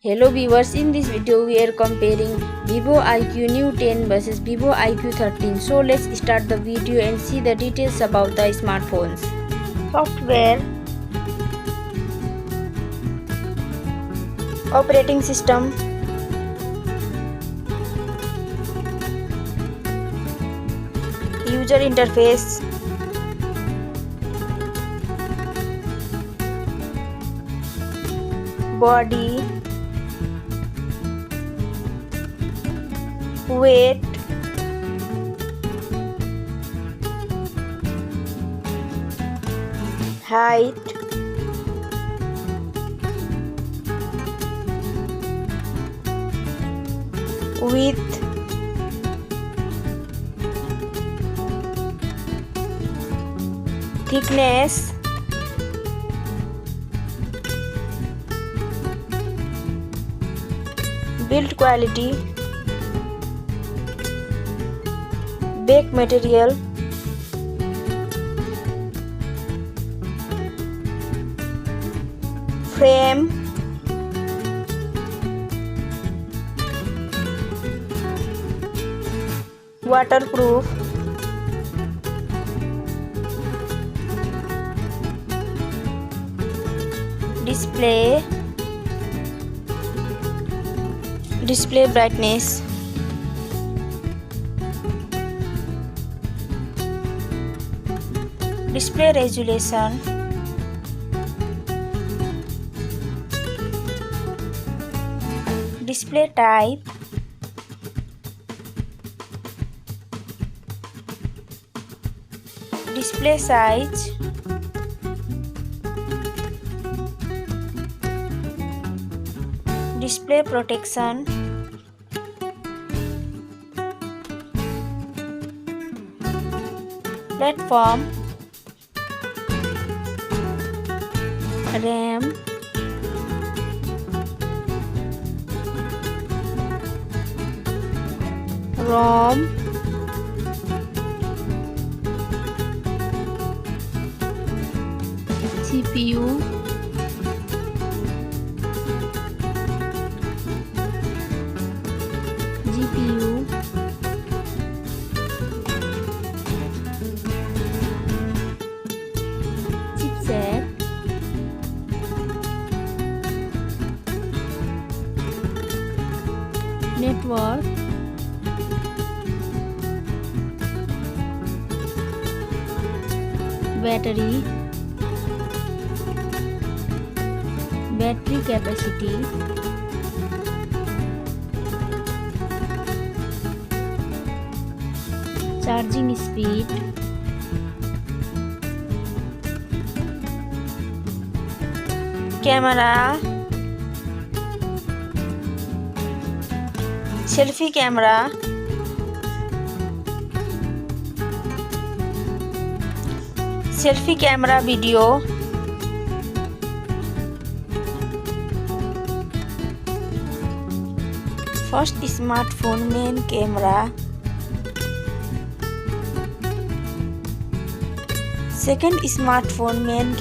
Hello viewers, in this video we are comparing Vivo iQOO New 10 versus Vivo iQOO 13. So let's start the video and see the details about the smartphones. Software, operating system, user interface, body, weight, height, width, thickness, build quality, back material, frame, waterproof, display brightness, display resolution, display type, display size, display protection, platform, RAM, ROM, CPU, GPU, chipset, network, battery capacity, charging speed, camera, selfie camera, video, first smartphone main camera, second smartphone main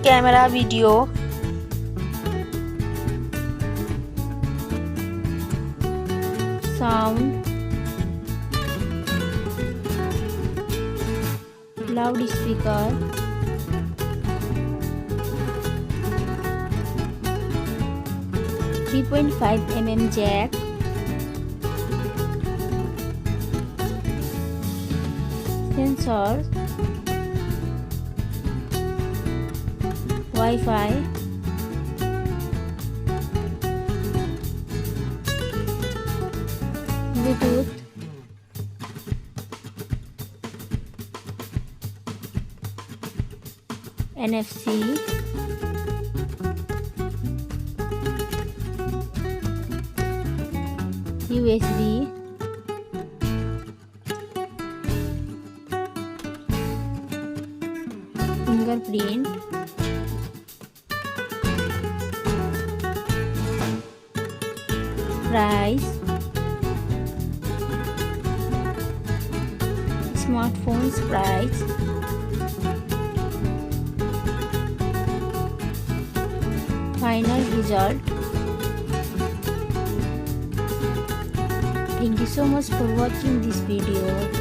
camera, video, sound, loudspeaker, 3.5mm jack, sensor, Wi-Fi, Bluetooth, NFC, USB, fingerprint, price, smartphones price, final result. Thank you so much for watching this video.